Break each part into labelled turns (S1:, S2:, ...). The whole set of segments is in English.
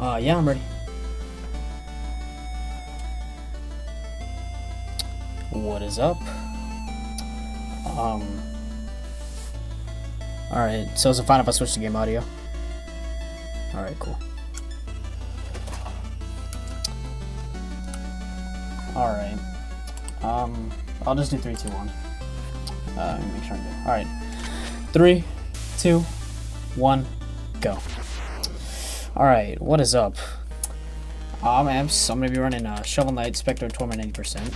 S1: Yeah, I'm ready. What is up? Alright, so is it fine if I switch to game audio? Alright, cool. Alright. I'll just do 3, 2, 1. Let me make sure I'm good. Alright. 3, 2, 1, go. Alright, what is up? Man, so I'm gonna be running Shovel Knight, Specter of Torment 90%.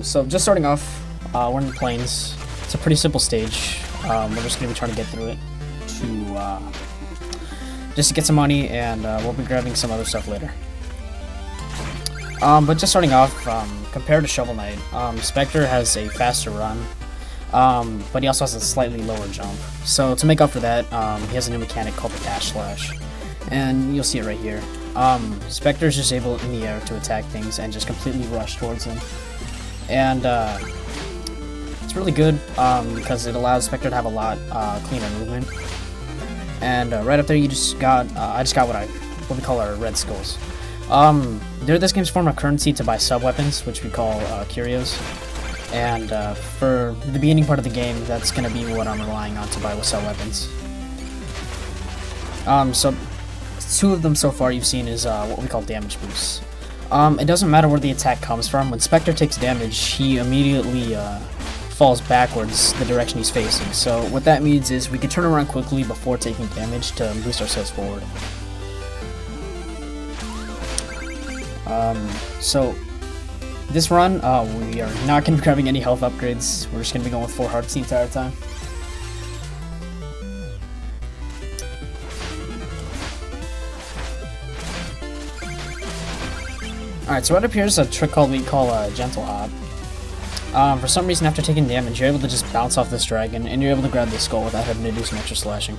S1: So just starting off, we're in the plains. It's a pretty simple stage. We're just gonna be trying to get through it just to get some money, and we'll be grabbing some other stuff later. But just starting off, compared to Shovel Knight, Specter has a faster run, but he also has a slightly lower jump. So to make up for that, he has a new mechanic called the Dash Slash, and you'll see it right here. Specter is just able in the air to attack things and just completely rush towards them, and it's really good because it allows Specter to have a lot cleaner movement. And right up there, you just got I just got what we call our red skulls. They're this game's form of currency to buy sub-weapons, which we call curios. And for the beginning part of the game, that's going to be what I'm relying on to buy with sub-weapons. So 2 of them so far you've seen is what we call damage boosts. It doesn't matter where the attack comes from. When Specter takes damage, he immediately falls backwards the direction he's facing. So what that means is we can turn around quickly before taking damage to boost ourselves forward. So this run, we are not going to be grabbing any health upgrades. We're just going to be going with 4 hearts the entire time. Alright, so right up here is a trick we call Gentle Hop. For some reason, after taking damage, you're able to just bounce off this dragon, and you're able to grab the skull without having to do some extra slashing.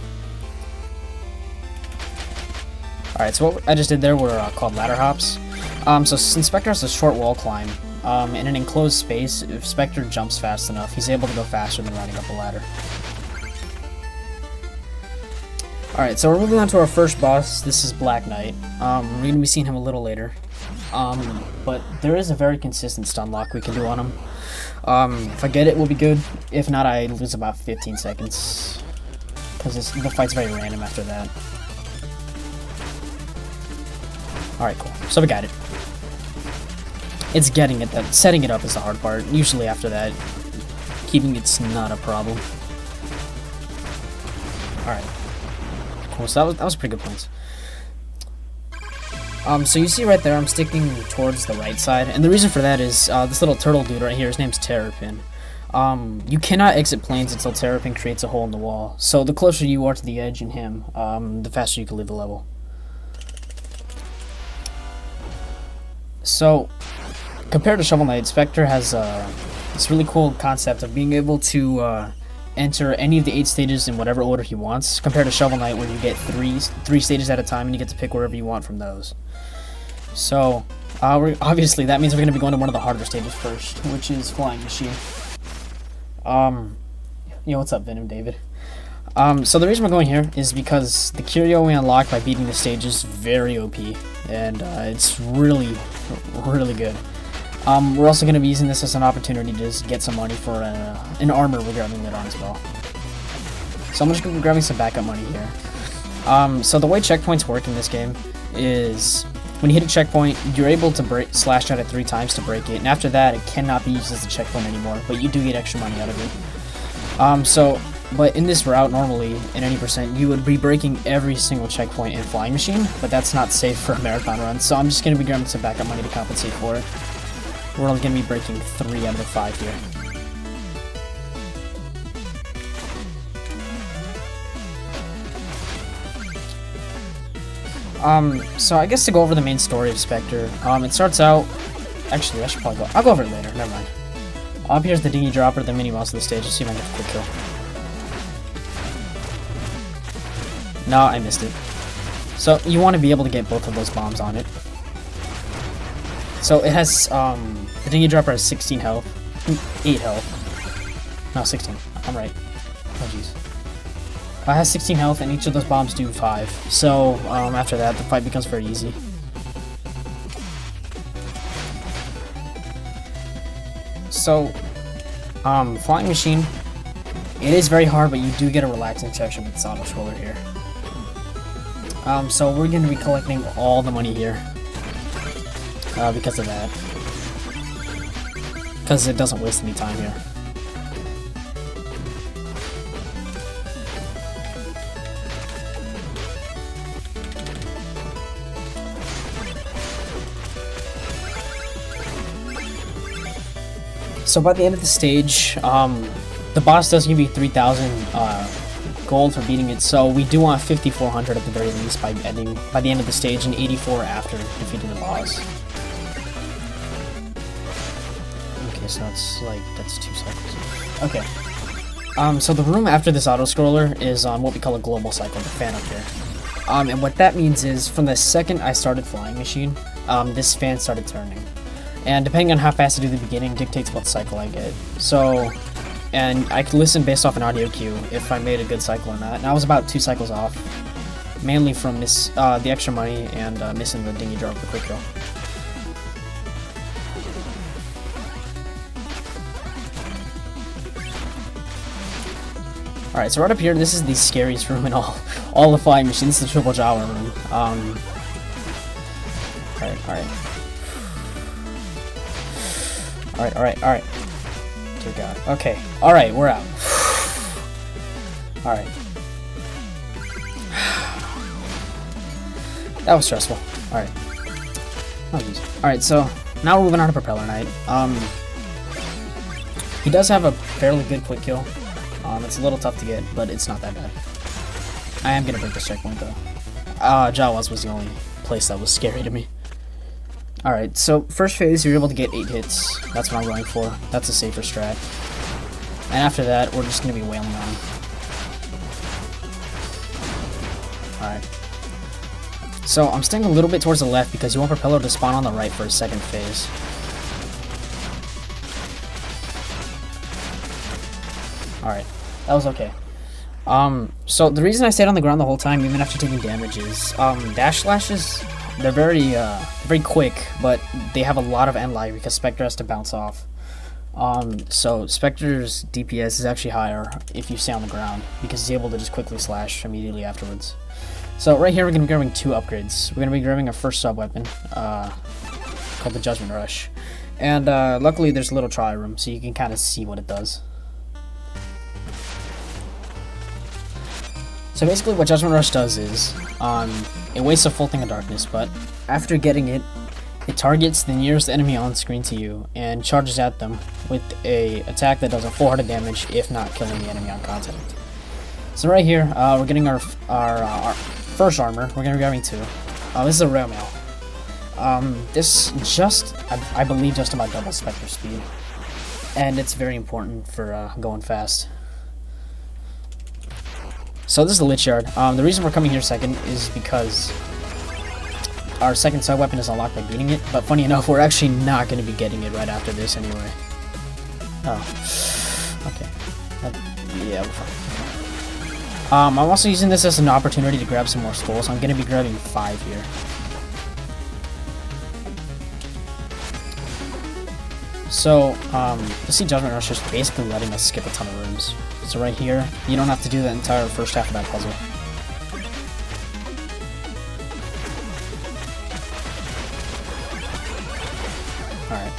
S1: Alright, so what I just did there were called ladder hops. So since Specter has a short wall climb, in an enclosed space, if Specter jumps fast enough, he's able to go faster than riding up a ladder. Alright, so we're moving on to our first boss. This is Black Knight. We're going to be seeing him a little later. But there is a very consistent stun lock we can do on him. If I get it, we'll be good. If not, I lose about 15 seconds. Because the fight's very random after that. Alright, cool. So we got it. It's getting it. Setting it up is the hard part. Usually after that, keeping it's not a problem. Alright. Cool, so that was pretty good points. So you see right there, I'm sticking towards the right side, and the reason for that is this little turtle dude right here, his name's Terrapin. You cannot exit planes until Terrapin creates a hole in the wall, so the closer you are to the edge and him, the faster you can leave the level. So, compared to Shovel Knight, Specter has this really cool concept of being able to enter any of the 8 stages in whatever order he wants, compared to Shovel Knight where you get three stages at a time and you get to pick wherever you want from those. So, obviously that means we're going to be going to one of the harder stages first, which is Flying Machine. Yo, what's up, Venom David? So the reason we're going here is because the curio we unlock by beating the stage is very OP, and it's really, really good. We're also going to be using this as an opportunity to just get some money for an armor we're grabbing later on as well. So I'm just going to be grabbing some backup money here. So the way checkpoints work in this game is when you hit a checkpoint, you're able to slash at it 3 times to break it, and after that it cannot be used as a checkpoint anymore, but you do get extra money out of it. But in this route, normally, in any percent, you would be breaking every single checkpoint in Flying Machine, but that's not safe for a marathon run, so I'm just going to be grabbing some backup money to compensate for it. We're only going to be breaking 3 out of the 5 here. So I guess to go over the main story of Specter, it starts out... Actually, I'll go over it later, never mind. Up here's the dinghy dropper, the mini-boss of the stage. Let's see if I can get a quick kill. No, I missed it. So, you want to be able to get both of those bombs on it. So, it has, the dinghy dropper has 16 health. 8 health. No, 16. I'm right. Oh, jeez. has 16 health, and each of those bombs do 5. So, after that, the fight becomes very easy. So, Flying Machine, it is very hard, but you do get a relaxing section with this auto-scroller here. So we're going to be collecting all the money here, because of that. Because it doesn't waste any time here. So by the end of the stage, the boss does give you 3,000 gold for beating it. So we do want 5,400 at the very least by the end of the stage, and 84 after defeating the boss. Okay, so that's 2 cycles. Okay. So the room after this auto-scroller is on what we call a global cycle, the fan up here. And what that means is from the second I started Flying Machine, this fan started turning. And depending on how fast I do the beginning dictates what cycle I get. So, and I can listen based off an audio cue if I made a good cycle or not. And I was about 2 cycles off, mainly from the extra money and missing the dingy drop the quick kill. Alright, so right up here, this is the scariest room in all the Flying Machine. This is the Triple Jawa room. Alright. Alright. Dear God. Okay. Alright, we're out. Alright. That was stressful. Alright. Alright, so now we're moving on to Propeller Knight. He does have a fairly good quick kill. It's a little tough to get, but it's not that bad. I am gonna break this checkpoint though. Jawas was the only place that was scary to me. Alright, so first phase, you're able to get 8 hits. That's what I'm going for. That's a safer strat. And after that, we're just going to be wailing on him. Alright. So I'm staying a little bit towards the left because you want Propeller to spawn on the right for a second phase. Alright, that was okay. So the reason I stayed on the ground the whole time, even after taking damage, is dash slashes. They're very quick, but they have a lot of end lag because Spectre has to bounce off. So Spectre's DPS is actually higher if you stay on the ground because he's able to just quickly slash immediately afterwards. So right here we're going to be grabbing 2 upgrades. We're going to be grabbing our first sub-weapon, called the Judgment Rush. And luckily there's a little try room so you can kind of see what it does. So basically what Judgment Rush does is, it wastes a full thing of darkness, but after getting it, it targets the nearest enemy on screen to you and charges at them with a attack that does a full heart of damage if not killing the enemy on contact. So right here, we're getting our first armor. We're gonna be grabbing 2. This is a rail mail. This I believe just about doubles Spectre speed, and it's very important for going fast. So this is the Lich Yard. The reason we're coming here second is because our second sub-weapon is unlocked by beating it, but funny enough, we're actually not going to be getting it right after this anyway. Oh. Okay. Yeah, we're fine. I'm also using this as an opportunity to grab some more skulls. I'm going to be grabbing 5 here. So, you'll see Judgment Rush just basically letting us skip a ton of rooms. So right here, you don't have to do the entire first half of that puzzle. Alright.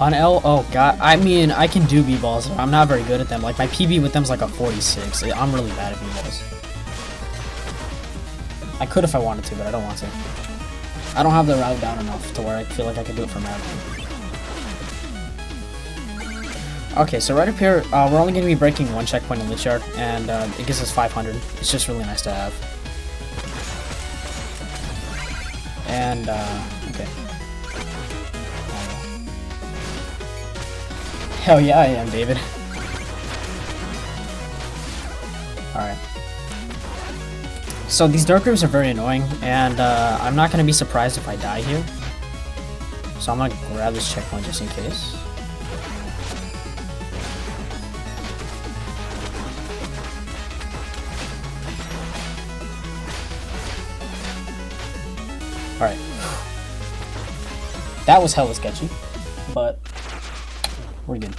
S1: On L, oh god, I mean, I can do B-balls. I'm not very good at them. Like, my PB with them is like a 46. I'm really bad at B-balls. I could if I wanted to, but I don't want to. I don't have the route down enough to where I feel like I could do it for marathon. Okay, so right up here, we're only going to be breaking 1 checkpoint in Lich Yard, and it gives us 500. It's just really nice to have. And, okay. Hell yeah, I am, David. Alright. So these dark rooms are very annoying, and I'm not going to be surprised if I die here. So I'm going to grab this checkpoint just in case. Alright. That was hella sketchy, but we're good.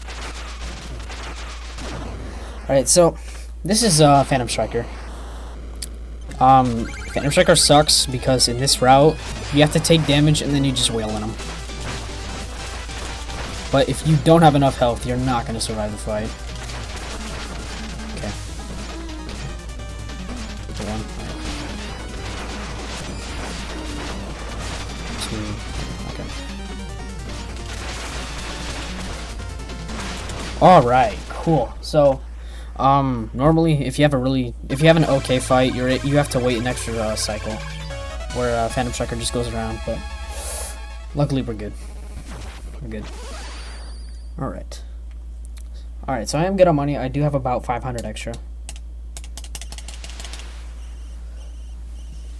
S1: Alright, so this is Phantom Striker. Phantom Striker sucks because in this route, you have to take damage and then you just wail on them. But if you don't have enough health, you're not going to survive the fight. Okay. One. Two. Okay. Alright, cool. So, normally, if you have an okay fight, you have to wait an extra cycle, where Phantom Striker just goes around. But luckily, we're good. We're good. All right. All right. So I am good on money. I do have about 500 extra.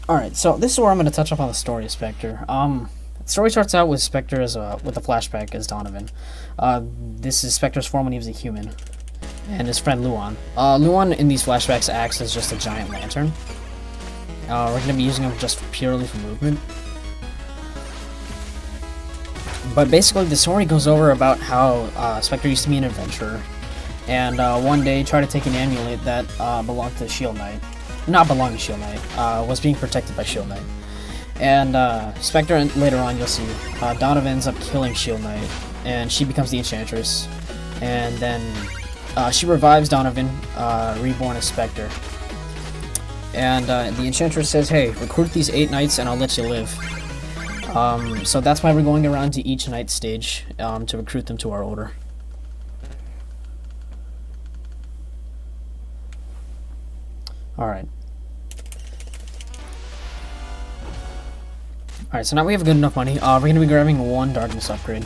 S1: All right. So this is where I'm going to touch up on the story of Specter. The story starts out with Specter with a flashback as Donovan. This is Specter's form when he was a human. And his friend Luan. Luan in these flashbacks acts as just a giant lantern. We're going to be using him just purely for movement. But basically the story goes over about how Specter used to be an adventurer. And one day tried to take an amulet that belonged to Shield Knight. Not belonged to Shield Knight. Was being protected by Shield Knight. And Specter, later on you'll see, Donovan ends up killing Shield Knight. And she becomes the Enchantress. And then she revives Donovan, reborn as Specter. And the Enchantress says, hey, recruit these 8 knights and I'll let you live. So that's why we're going around to each knight stage to recruit them to our order. Alright. Alright, so now we have good enough money. We're going to be grabbing 1 darkness upgrade.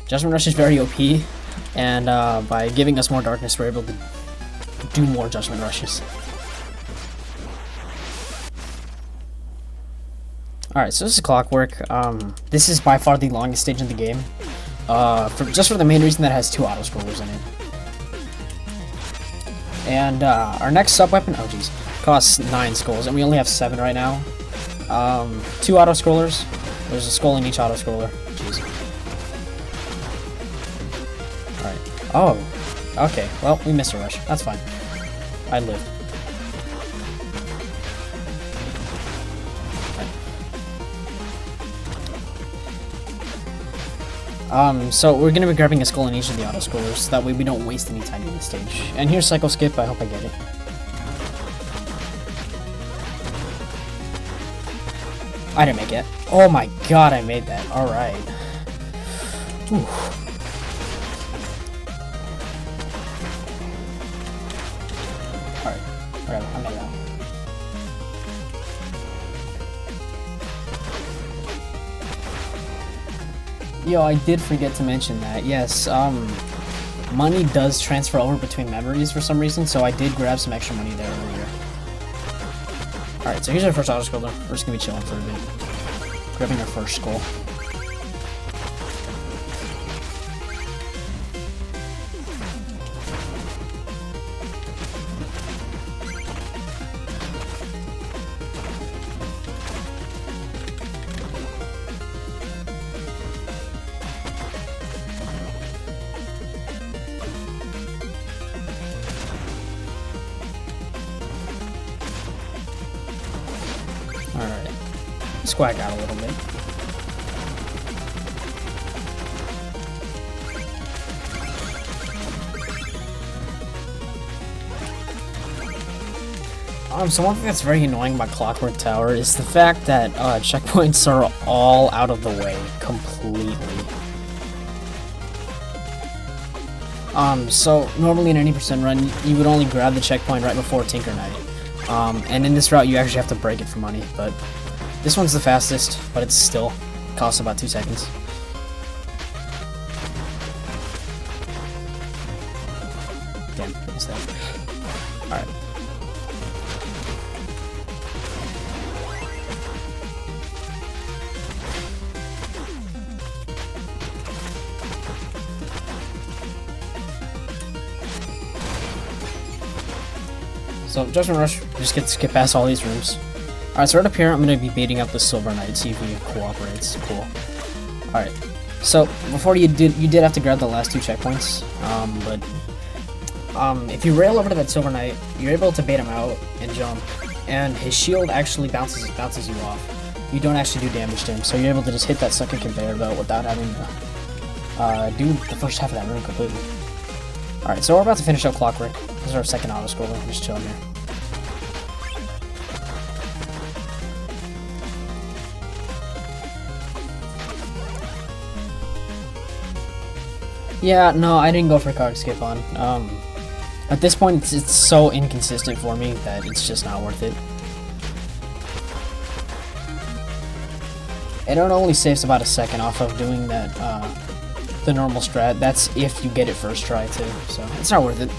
S1: Judgment Rush is very OP, and by giving us more darkness, we're able to do more Judgment Rushes. Alright, so this is Clockwork. This is by far the longest stage in the game. Just for the main reason that it has 2 auto-scrollers in it. And our next sub-weapon, oh jeez, costs 9 skulls, and we only have 7 right now. 2 auto-scrollers. There's a skull in each auto-scroller. Jeez. Alright. Oh, okay. Well, we missed a rush. That's fine. I live. So we're gonna be grabbing a skull in each of the auto-scrollers, so that way we don't waste any time in the stage. And here's Cycle Skip, I hope I get it. I didn't make it. Oh my god, I made that. Alright. Alright, whatever, I made that. Yo, I did forget to mention that. Yes, money does transfer over between memories for some reason, so I did grab some extra money there earlier. Alright, so here's our first auto-scroller. We're just gonna be chilling for a bit. Grabbing our first skull. Alright. Squag out a little bit. So one thing that's very annoying about Clockwork Tower is the fact that checkpoints are all out of the way completely. So normally in an 80% run, you would only grab the checkpoint right before Tinker Knight. And in this route, you actually have to break it for money, but this one's the fastest, but it still costs about 2 seconds. Damn, missed that. Alright. So Judgment Rush, just get to skip past all these rooms. Alright, so right up here, I'm going to be beating up the Silver Knight, see if he cooperates. Cool. Alright, so before you did have to grab the last 2 checkpoints, but if you rail over to that Silver Knight, you're able to bait him out and jump, and his shield actually bounces you off. You don't actually do damage to him, so you're able to just hit that second conveyor belt without having to do the first half of that room completely. Alright, so we're about to finish up Clockwork. This is our second auto-scroller, just chilling here. Yeah, no, I didn't go for card skip on. At this point, it's so inconsistent for me that it's just not worth it. It only saves about a second off of doing that, the normal strat. That's if you get it first try too, so it's not worth it.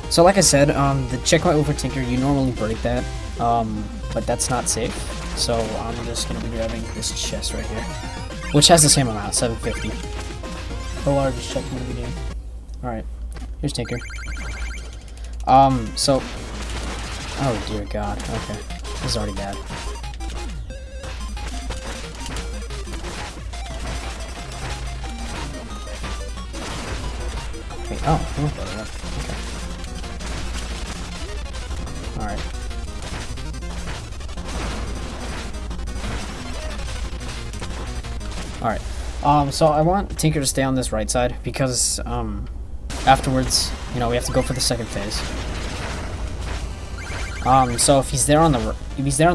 S1: So like I said, the checkpoint over Tinker, you normally break that, but that's not safe. So I'm just gonna be grabbing this chest right here, which has the same amount, 750. The largest checkpoint of the game. Alright, here's Tinker. So... Oh dear god, okay. This is already bad. Wait, oh, I went that up. Okay. Alright. Alright. So I want Tinker to stay on this right side because, afterwards, you know, we have to go for the second phase. So if he's there on the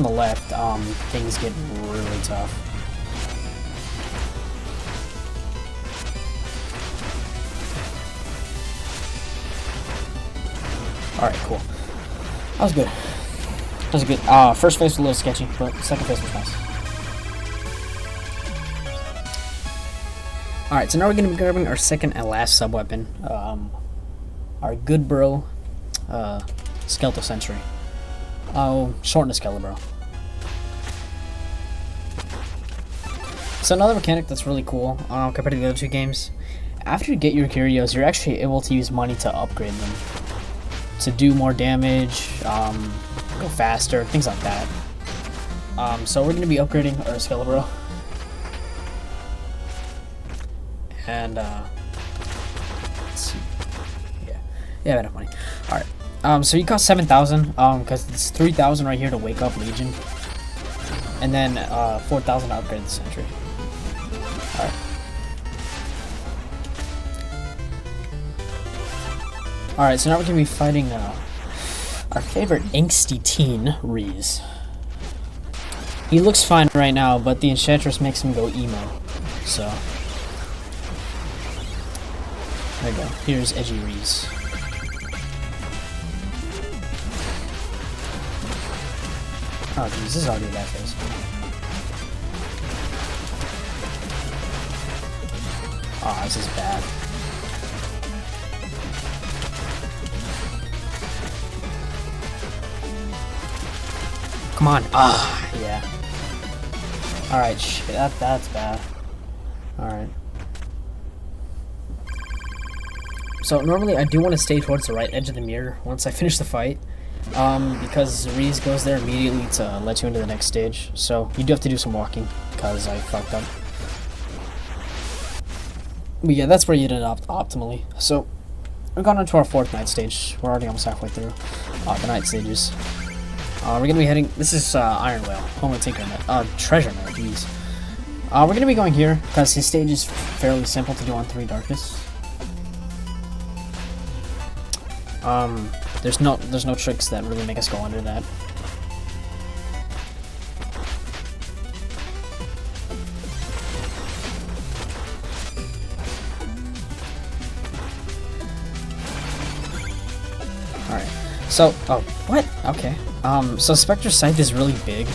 S1: left, things get really tough. Alright, cool. That was good. That was good. First phase was a little sketchy, but second phase was nice. Alright, so now we're going to be grabbing our second and last sub-weapon. Our good bro, Skeletal Sentry. Oh, shorten the Skelebro. So another mechanic that's really cool, compared to the other 2 games, after you get your curios, you're actually able to use money to upgrade them. To do more damage, go faster, things like that. So we're going to be upgrading our Skelebro. And, let's see. Yeah, I have enough money. Alright, so you cost 7,000, because it's 3,000 right here to wake up Legion. And then, 4,000 to upgrade the Sentry. Alright. Alright, so now we're going to be fighting, our favorite angsty teen, Reese. He looks fine right now, but the Enchantress makes him go emo. So... There we go. Here's Edgy Reese. Oh jeez, this is already a bad phase. Oh, this is bad. Come on. Ah, yeah. Alright, shit, that's bad. Alright. So normally I do want to stay towards the right edge of the mirror once I finish the fight, because Reese goes there immediately to let you into the next stage. So you do have to do some walking because I fucked up. But yeah, that's where you did it optimally. So we've gone on to our 4th night stage. We're already almost halfway through the night stages. We're gonna be heading. This is Iron Whale, home of Tinker. Treasure Net. Jeez. We're gonna be going here because his stage is fairly simple to do on 3 Darkness. There's no tricks that really make us go under that. Alright. So, oh, what? Okay. So Spectre's Scythe is really big.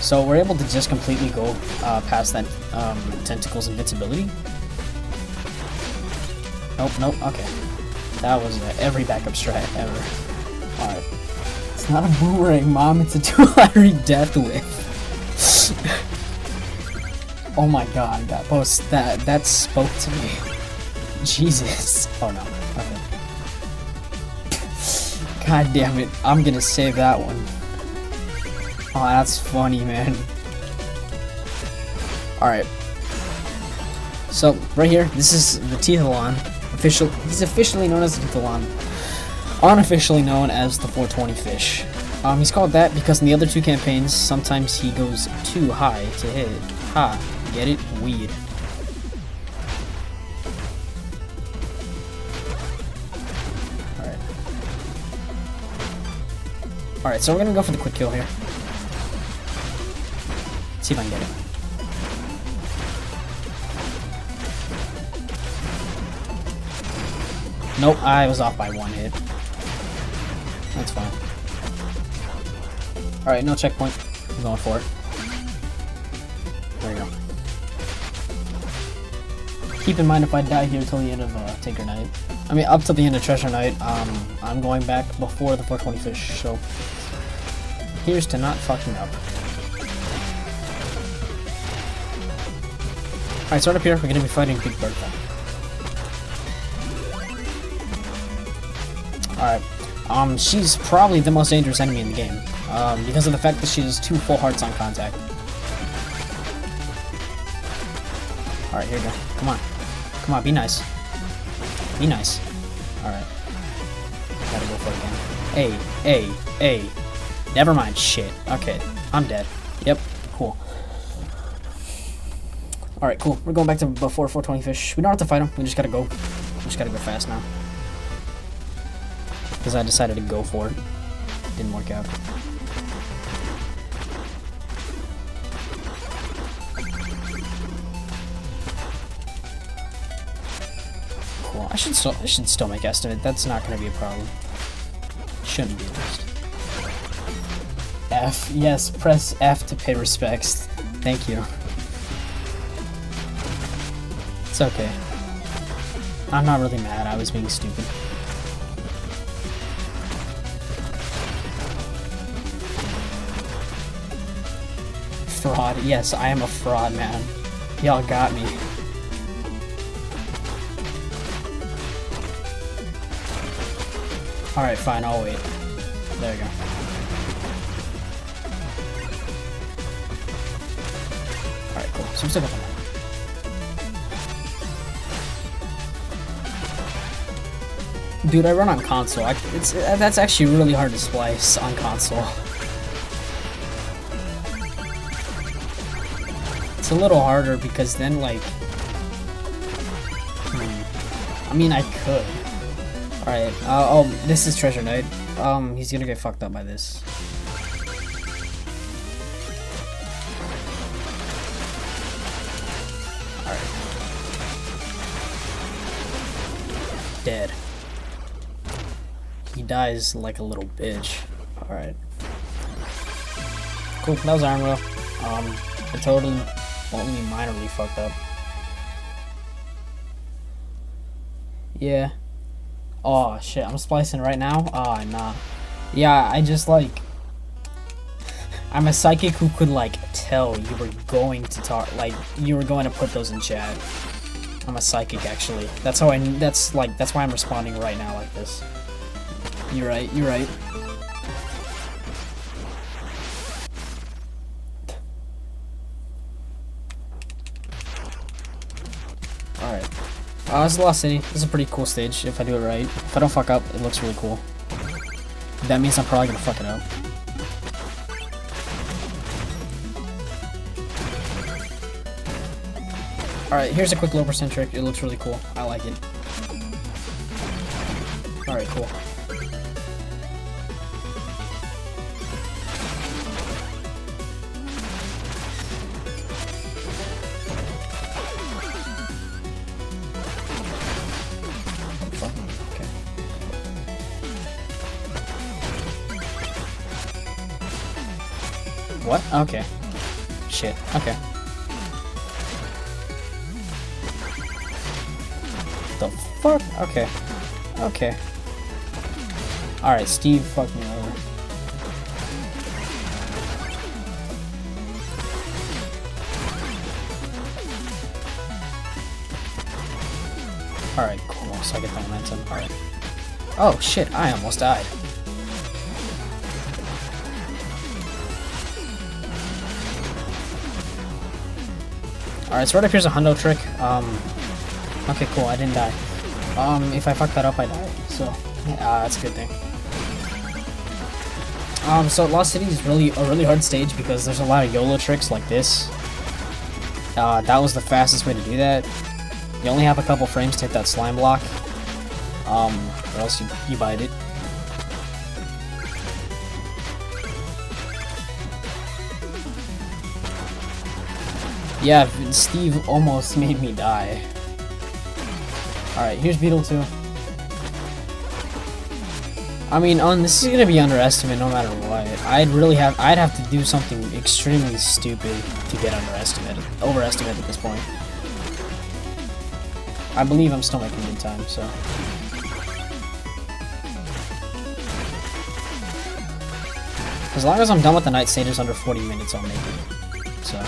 S1: So we're able to just completely go past that Tentacle's invincibility. Nope, okay. That was every backup strat ever. Alright. It's not a boomerang, Mom, it's a 2-lottery death whip. Oh my god, that spoke to me. Jesus. Oh no. Okay. God damn it. I'm gonna save that one. Oh, that's funny, man. Alright. So, right here, this is the Tethalon. He's officially known as the Tethalon. Unofficially known as the 420 fish. He's called that because in the other two campaigns, sometimes he goes too high to hit. Ha. Get it? Weed. Alright. Alright, so we're gonna go for the quick kill here. See if I can get it. Nope, I was off by one hit. That's fine. Alright, no checkpoint. I'm going for it. There you go. Keep in mind if I die here till the end of Tinker Night. I mean, up till the end of Treasure Night, I'm going back before the 420 fish, so here's to not fucking up. Alright, so right up here, we're gonna be fighting Big Bertha. Alright, she's probably the most dangerous enemy in the game, because of the fact that she has 2 full hearts on contact. Alright, here we go. Come on. Come on, be nice. Be nice. Alright. Gotta go for it again. Hey. Never mind, shit. Okay, I'm dead. Yep, cool. Alright, cool. We're going back to before 420 fish. We don't have to fight him, we just gotta go. We just gotta go fast now. Because I decided to go for it. Didn't work out. Cool. I should still make estimate. That's not going to be a problem. Shouldn't be at least. F. Yes, press F to pay respects. Thank you. It's okay. I'm not really mad. I was being stupid. Fraud. Yes, I am a fraud, man. Y'all got me. Alright, fine, I'll wait. There you go. Alright, cool. So I'm still got the money. Dude, I run on console. That's actually really hard to splice on console. It's a little harder because then, like... I mean, I could. Alright, oh, this is Treasure Night. He's gonna get fucked up by this. Alright. Dead. He dies like a little bitch. Alright. Cool, that was Iron Will. I totally... only minorly fucked up. Yeah. Oh shit, I'm splicing right now? Oh, nah. Yeah, I just like... I'm a psychic who could like tell you were going to talk, like you were going to put those in chat. I'm a psychic actually. That's how that's why I'm responding right now like this. You're right, you're right. Alright. This is the Lost City. This is a pretty cool stage if I do it right. If I don't fuck up, it looks really cool. That means I'm probably gonna fuck it up. Alright, here's a quick low percent trick. It looks really cool. I like it. Alright, cool. What? Okay. Shit. Okay. The fuck? Okay. Okay. Alright, Steve fucked me over. Alright, cool. So I get the momentum. Alright. Oh shit, I almost died. Alright, so right up here's a hundo trick. Okay, cool, I didn't die. If I fuck that up, I die. So, that's a good thing. So Lost City is really a really hard stage because there's a lot of YOLO tricks like this. That was the fastest way to do that. You only have a couple frames to hit that slime block, or else you bite it. Yeah, Steve almost made me die. Alright, here's Beetle 2. I mean, this is gonna be underestimated no matter what. I'd have to do something extremely stupid to get overestimated at this point. I believe I'm still making good time, so. As long as I'm done with the night stages under 40 minutes, I'll make it. So.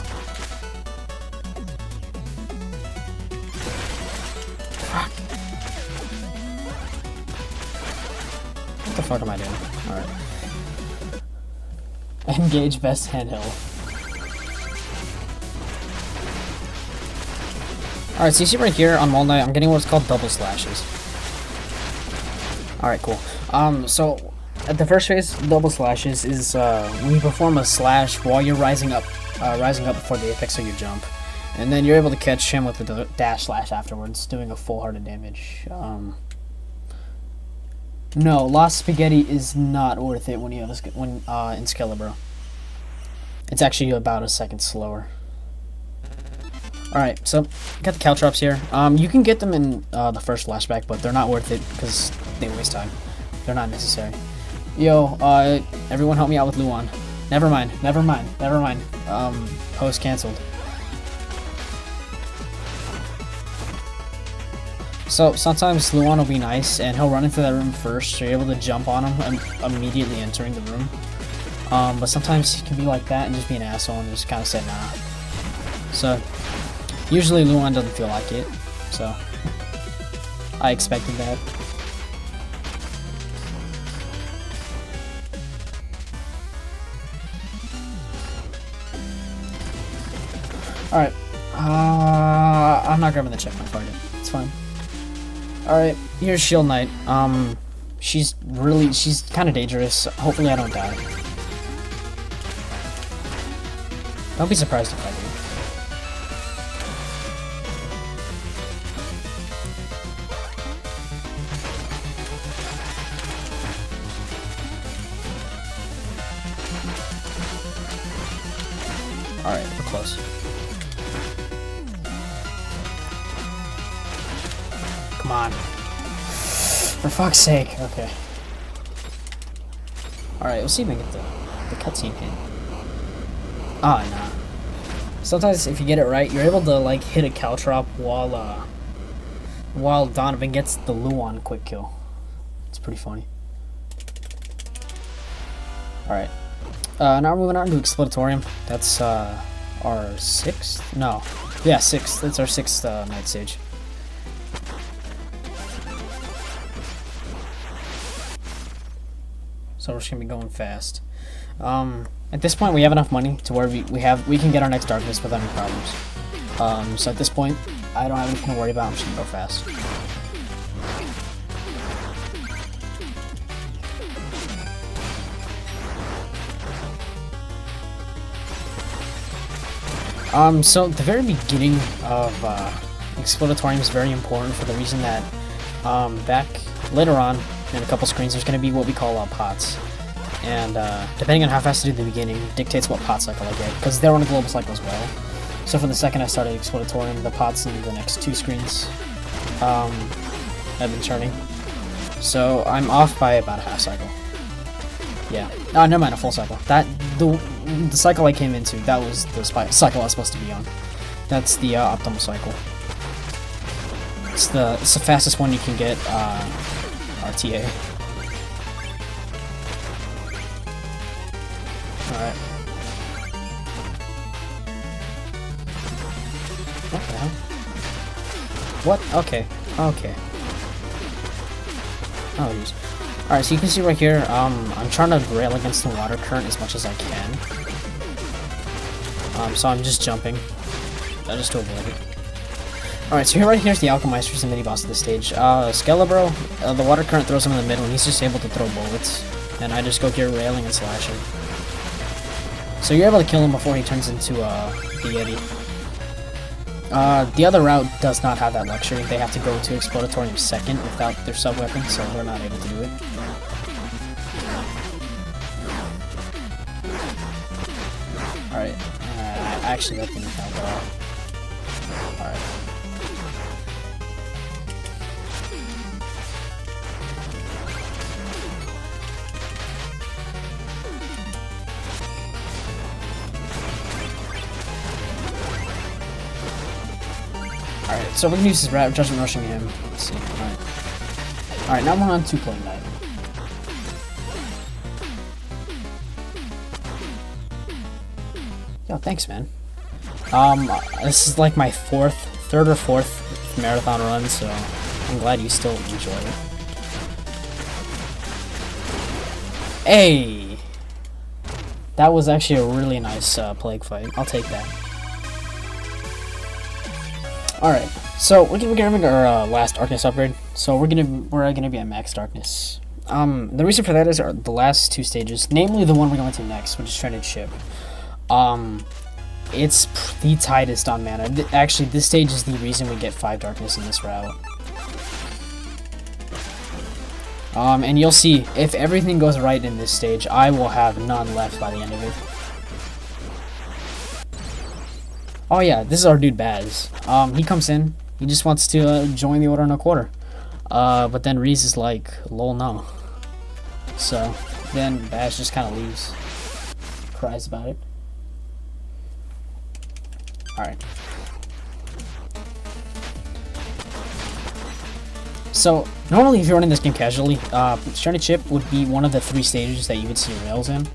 S1: Fuck. What the fuck am I doing? Alright. Engage best handheld. Alright, so you see right here on Mole Knight, I'm getting what's called double slashes. Alright, cool. So at the first phase, double slashes is when you perform a slash while you're rising up before the apex of your jump. And then you're able to catch him with the dash slash afterwards, doing a full heart of damage. No, Lost Spaghetti is not worth it when you have in Skillabro. It's actually about a second slower. Alright, so got the Caltrops here. You can get them in the first flashback, but they're not worth it because they waste time. They're not necessary. Yo, everyone help me out with Luan. Never mind. Post cancelled. So sometimes Luan will be nice and he'll run into that room first, so you're able to jump on him immediately entering the room. But sometimes he can be like that and just be an asshole and just kind of say nah. So usually Luan doesn't feel like it, so I expected that. Alright, I'm not grabbing the checkpoint target, it's fine. Alright, here's Shield Knight. She's kind of dangerous. Hopefully I don't die. Don't be surprised if I do. Alright, we're close. Come on. For fuck's sake. Okay. Alright, we'll see if we can get the cutscene hit. Ah, nah. Sometimes if you get it right, you're able to like hit a Caltrop while Donovan gets the Luan quick kill. It's pretty funny. Alright. Now we're moving on to Explodatorium. That's our sixth? No. Yeah, sixth. That's our sixth night stage. So we're just gonna be going fast. At this point, we have enough money to where we can get our next darkness without any problems. So at this point, I don't have anything to worry about. I'm just gonna go fast. So the very beginning of Explodatorium is very important for the reason that back later on in a couple screens there's going to be what we call pots, and depending on how fast I do the beginning dictates what pot cycle I get, because they're on a global cycle as well. So for the second I started Explodatorium, the pots in the next two screens have been turning, so I'm off by about a half cycle. Yeah. Oh, never mind, a full cycle. The cycle I came into, that was the cycle I was supposed to be on. That's the optimal cycle. It's the fastest one you can get RTA. Alright. What the hell? What? Okay. Okay. Oh, jeez. Alright, so you can see right here, I'm trying to rail against the water current as much as I can. So I'm just jumping. just to avoid it. Alright, so right here's the Alchemeister's the mini-boss of the stage. Skelebro, the water current throws him in the middle, and he's just able to throw bullets. And I just go here railing and slashing. So you're able to kill him before he turns into the Yeti. The other route does not have that luxury. They have to go to Explodatorium second without their sub-weapon, so they're not able to do it. Alright, actually that didn't help at all. Alright. Alright, so we're gonna use this rat judgment rushing him. Let's see. Alright, now we're on 2-player knight. Yo, thanks, man. This is like my third or fourth marathon run, so I'm glad you still enjoy it. Hey! That was actually a really nice plague fight. I'll take that. Alright, so we're gonna make our last darkness upgrade. So we're gonna be at max darkness. The reason for that is the last two stages, namely the one we're going to next, which is Shredded Ship. It's the tightest on mana. Actually, this stage is the reason we get 5 darkness in this route. And you'll see, if everything goes right in this stage, I will have none left by the end of it. Oh yeah, this is our dude Baz. He comes in, he just wants to join the Order in a Quarter. But then Reese is like, lol no. So, then Baz just kind of leaves. Cries about it. Alright. So, normally if you're running this game casually, Shredded Ship would be one of the 3 stages that you would see rails in.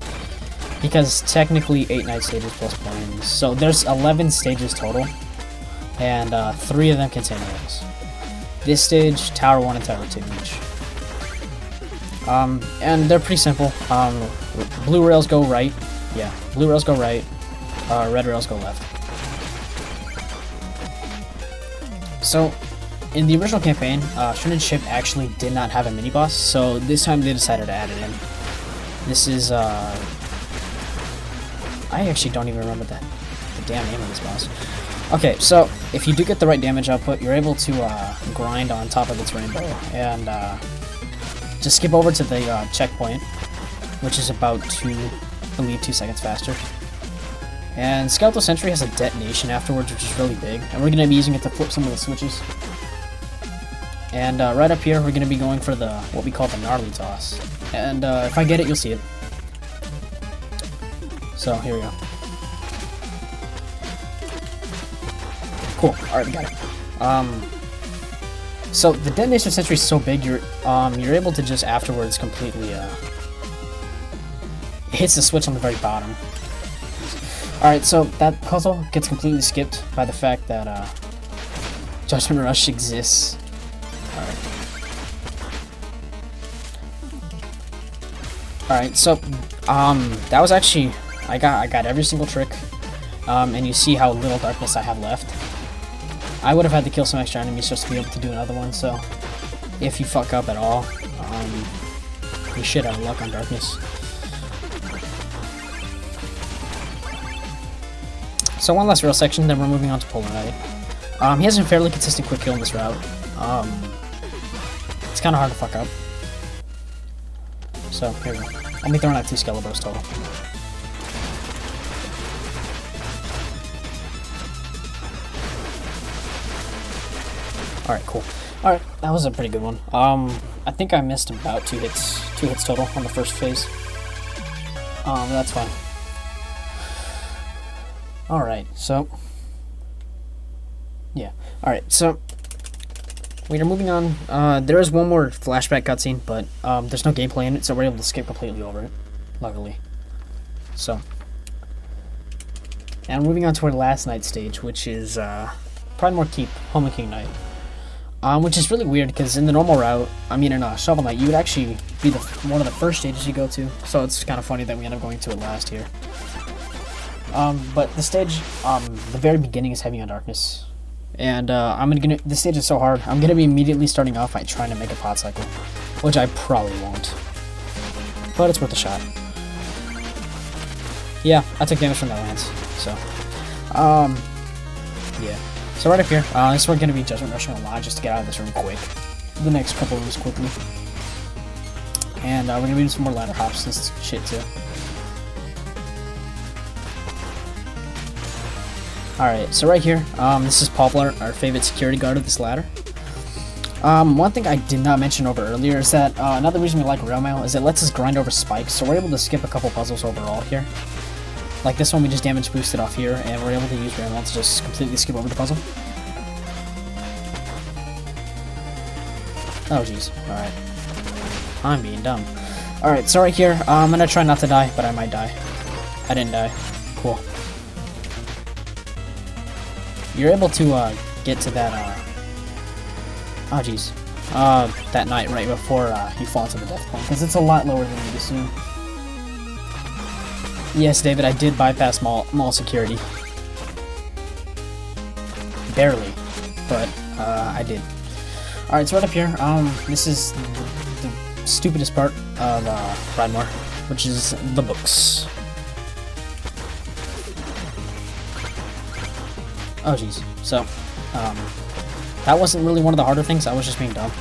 S1: Because technically 8 night stages plus planes. So there's 11 stages total. And 3 of them contain rails. This stage, Tower 1 and Tower 2 each. And they're pretty simple. Blue rails go right. Yeah, blue rails go right. Red rails go left. So, in the original campaign, Shredded Ship actually did not have a mini-boss, so this time they decided to add it in. This is, I actually don't even remember the damn name of this boss. Okay, so, if you do get the right damage output, you're able to, grind on top of its rainbow, and, just skip over to the, checkpoint, which is about 2 seconds faster. And Skeletal Sentry has a detonation afterwards, which is really big, and we're going to be using it to flip some of the switches. And right up here, we're going to be going for the what we call the gnarly toss. And if I get it, you'll see it. So here we go. Cool. All right, we got it. So the detonation sentry is so big, you're able to just afterwards completely it hits the switch on the very bottom. Alright, so that puzzle gets completely skipped by the fact that Judgment Rush exists. Alright, so that was actually I got every single trick. And you see how little darkness I have left. I would have had to kill some extra enemies just to be able to do another one, so if you fuck up at all, you should have luck on darkness. So one last rail section, then we're moving on to Polar Knight. He has a fairly consistent quick kill in this route. It's kind of hard to fuck up. So, here we go. I'll be throwing out 2 Skelebros total. Alright, cool. Alright, that was a pretty good one. I think I missed about 2 hits total on the first phase. That's fine. Alright, so... yeah. Alright, so... we are moving on. There is one more flashback cutscene, but there's no gameplay in it, so we're able to skip completely over it. Luckily. So... and moving on to our last night stage, which is Pridemoor Keep, Home of King Knight. Which is really weird, because in the normal route, I mean in Shovel Knight, you would actually be one of the first stages you go to, so it's kind of funny that we end up going to it last here. But the stage, the very beginning is heavy on darkness. And the stage is so hard, I'm gonna be immediately starting off by trying to make a pot cycle, which I probably won't. But it's worth a shot. Yeah, I took damage from that lance, so. Yeah. So right up here, this is where we're gonna be Judgment Rushing a lot just to get out of this room quick. The next couple rooms quickly. And we're gonna be doing some more ladder hops and shit too. Alright, so right here, this is Poplar, our favorite security guard of this ladder. One thing I did not mention over earlier is that another reason we like Railmail is it lets us grind over spikes, so we're able to skip a couple puzzles overall here. Like this one, we just damage boosted off here, and we're able to use Railmail to just completely skip over the puzzle. Oh jeez, alright. I'm being dumb. Alright, so right here, I'm gonna try not to die, but I might die. I didn't die. Cool. You're able to get to that, oh jeez, that night right before you fall into the death point, because it's a lot lower than you'd assume. Yes, David, I did bypass mall security. Barely, but I did. Alright, so right up here, this is the stupidest part of Ride which is the books. Oh jeez, so, that wasn't really one of the harder things, I was just being dumb.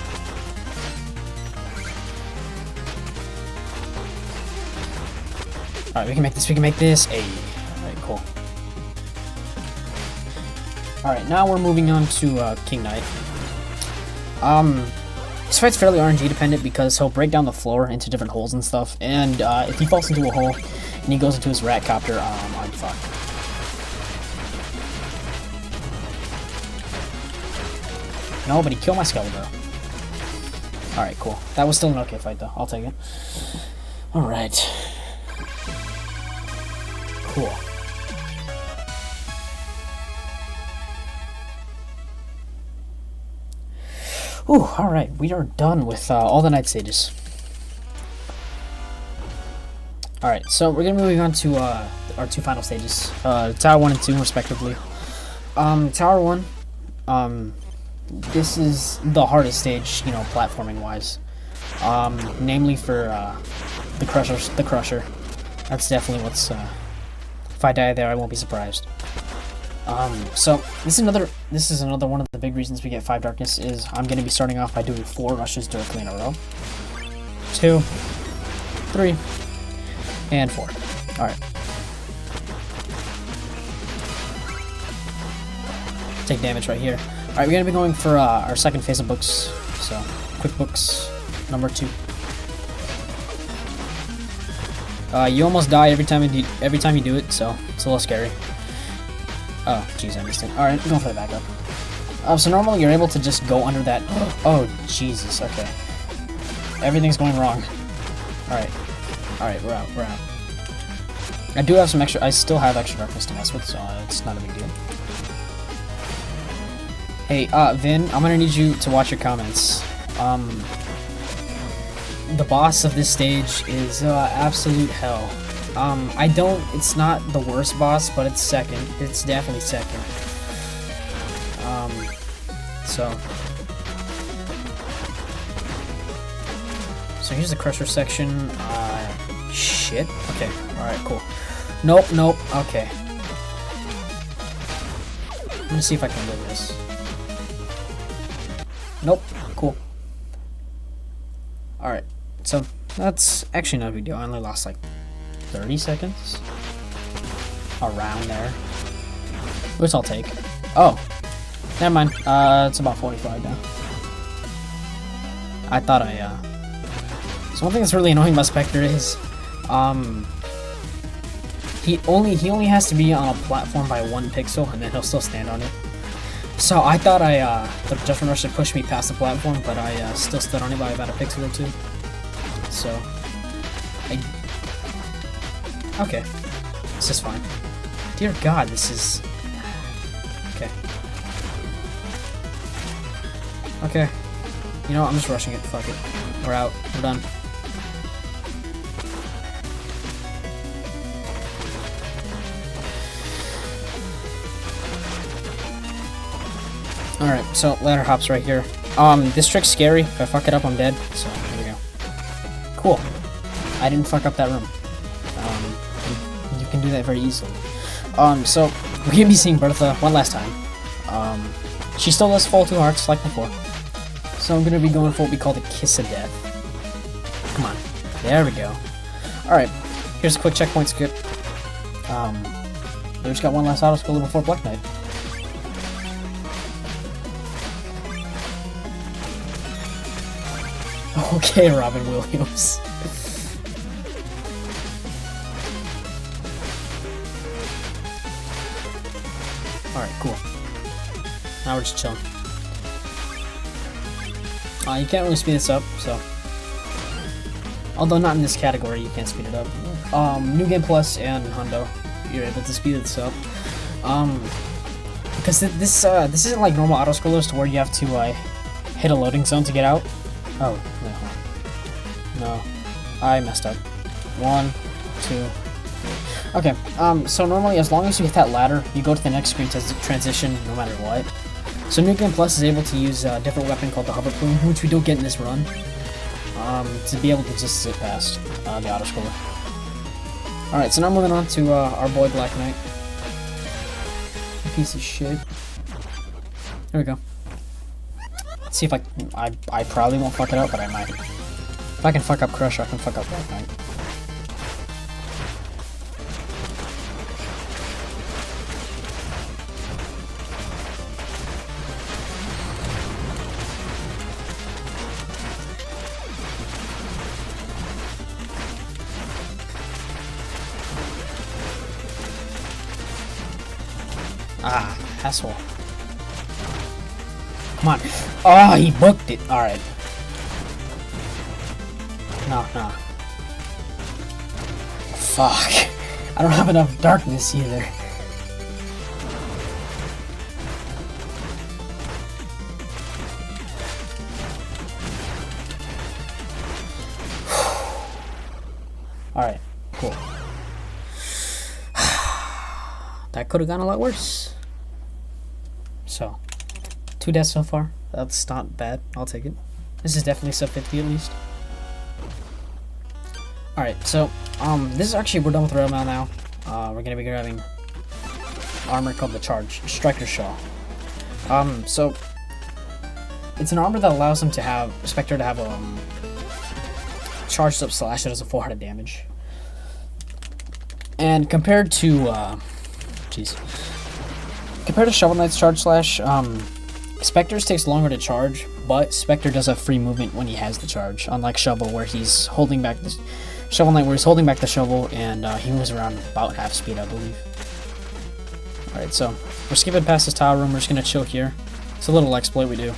S1: Alright, we can make this, Hey. Alright, cool. Alright, now we're moving on to, King Knight. This fight's fairly RNG dependent because he'll break down the floor into different holes and stuff, and, if he falls into a hole and he goes into his rat copter, I'm fucked. No, but he killed my Skeletor. Alright, cool. That was still an okay fight, though. I'll take it. Alright. Cool. Ooh, alright. We are done with all the night stages. Alright, so we're going to be moving on to our two final stages. Tower 1 and 2, respectively. Tower 1, this is the hardest stage, you know, platforming-wise. Namely for the Crusher. That's definitely what's. If I die there, I won't be surprised. So this is another one of the big reasons we get 5 darkness is I'm going to be starting off by doing 4 rushes directly in a row. 2, 3, and 4. All right. Take damage right here. Alright, we're gonna be going for our second phase of books, so quick books number 2. You almost die every time you do it, so it's a little scary. Oh, jeez, I missed it. Alright, going for the backup. So normally you're able to just go under that. Oh, Jesus, okay. Everything's going wrong. Alright, we're out. I do have some extra. I still have extra darkness to mess with, so it's not a big deal. Hey, Vin, I'm gonna need you to watch your comments. The boss of this stage is, absolute hell. It's not the worst boss, but it's second. It's definitely second. So here's the Crusher section. Shit. Okay, alright, cool. Nope, okay. I'm gonna see if I can live this. Nope. Cool. Alright. So, that's actually not a big deal. I only lost like 30 seconds? Around there. Which I'll take. Oh. Never mind. It's about 45 now. I thought So one thing that's really annoying about Specter is, he only has to be on a platform by 1 pixel, and then he'll still stand on it. So I thought the Judgment Rush should push me past the platform, but I still stood on it by about a pixel or 2. So, okay, this is fine. Dear God, this is okay. Okay, you know what, I'm just rushing it. Fuck it. We're out. We're done. Alright, so ladder hops right here. This trick's scary. If I fuck it up, I'm dead. So, here we go. Cool. I didn't fuck up that room. You can do that very easily. So, we're gonna be seeing Bertha one last time. She still does fall 2 hearts like before. So I'm gonna be going for what we call the Kiss of Death. Come on. There we go. Alright, here's a quick checkpoint skip. We just got one last auto-scroller before Black Knight. Okay, Robin Williams. Alright, cool. Now we're just chilling. You can't really speed this up, so... Although not in this category, you can't speed it up. New Game Plus and Hundo, you're able to speed this up. Because this isn't like normal auto-scrollers to where you have to hit a loading zone to get out. Oh, wait, hold on. No, I messed up. 1, 2, 3. Okay, so normally as long as you hit that ladder, you go to the next screen to transition no matter what. So New Game Plus is able to use a different weapon called the Hover Plume, which we don't get in this run, to be able to just zip past the auto-scroller. Alright, so now moving on to our boy Black Knight. Piece of shit. There we go. Let's see if I probably won't fuck it up, but I might. If I can fuck up Crusher, I can fuck up Black Knight. Ah, asshole. Come on. Oh, he booked it. Alright. No. Fuck. I don't have enough darkness either. Alright, cool. That could have gone a lot worse. So, 2 deaths so far. That's not bad. I'll take it. This is definitely sub 50 at least. Alright, so, this is actually, we're done with Rail Mail now. We're gonna be grabbing armor called the Striker Shaw. So, it's an armor that allows him to have, Spectre to have a, charged up slash that does a 400 damage. And compared to, compared to Shovel Knight's charge slash, Spectre's takes longer to charge, but Spectre does have free movement when he has the charge, unlike Shovel where he's holding back the Shovel Knight where he's holding back the shovel and he moves around about half speed, I believe. Alright, so we're skipping past this tower room, we're just gonna chill here. It's a little exploit we do.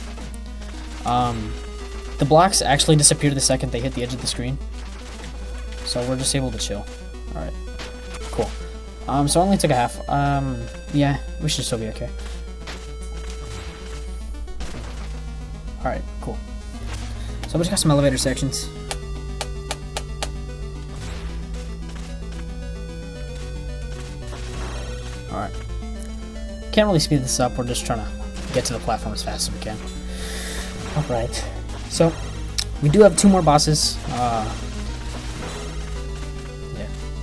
S1: The blocks actually disappear the second they hit the edge of the screen. So we're just able to chill. Alright. Cool. So I only took a half. Yeah, we should still be okay. Alright, cool. So we just got some elevator sections. Alright. Can't really speed this up, we're just trying to get to the platform as fast as we can. Alright. So, we do have 2 more bosses. Yeah.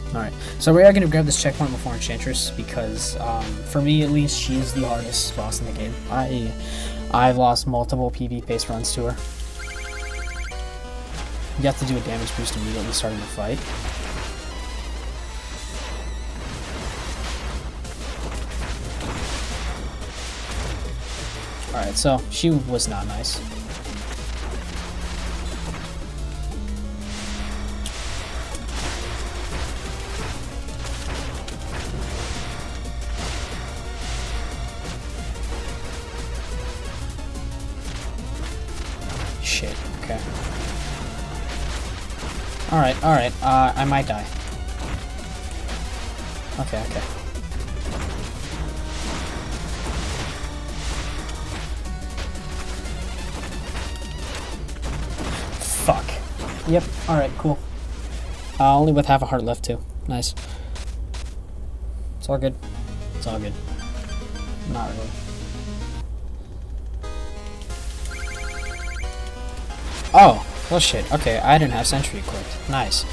S1: Alright. So we are going to grab this checkpoint before Enchantress, because, for me at least, she is the hardest boss in the game. I've lost multiple PB pace runs to her. You have to do a damage boost immediately starting the fight. Alright, so she was not nice. Shit, okay. Alright, I might die. Okay. Fuck. Yep, alright, cool. Only with half a heart left, too. Nice. It's all good. It's all good. Not really. Oh, well shit. Okay, I didn't have sentry equipped. Nice.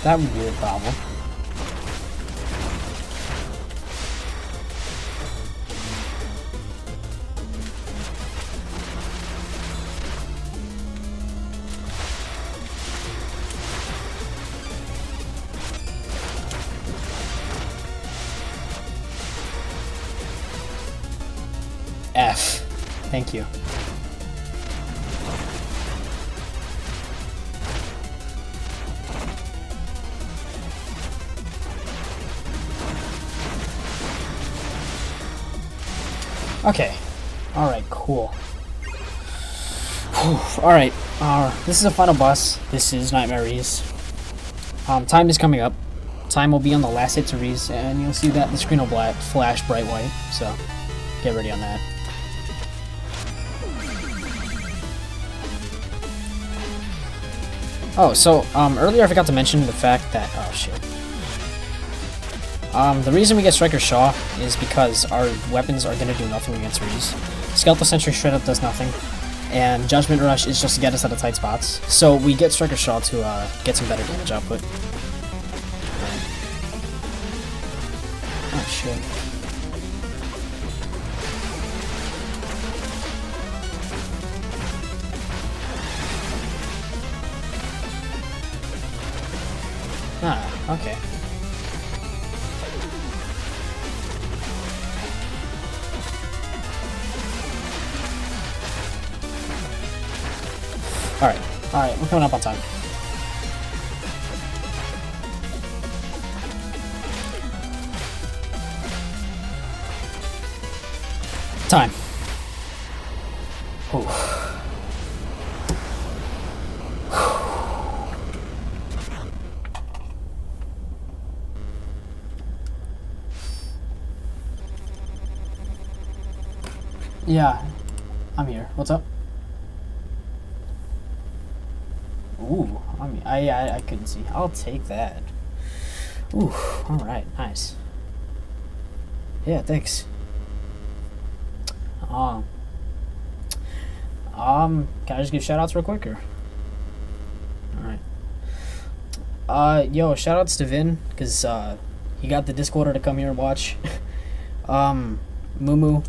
S1: That would be a problem. F. Thank you. Okay. Alright, cool. Alright, this is a final boss. This is Nightmare Reese. Time is coming up. Time will be on the last hit to Reese, and you'll see that the screen will flash bright white, so get ready on that. Oh, so, earlier I forgot to mention the fact that, oh shit. The reason we get Striker Shaw is because our weapons are gonna do nothing against Reese. Skeletal Sentry straight up does nothing, and Judgment Rush is just to get us out of tight spots. So we get Striker Shaw to, get some better damage output. Oh shit. Ah, okay. Alright, we're coming up on time. Time. Ooh. Yeah, I'm here. What's up? Ooh, I couldn't see. I'll take that. Ooh, alright, nice. Yeah, thanks. Can I just give shoutouts real quick, or? Alright. Yo, shoutouts to Vin, because, he got the Discorder to come here and watch. Mumu,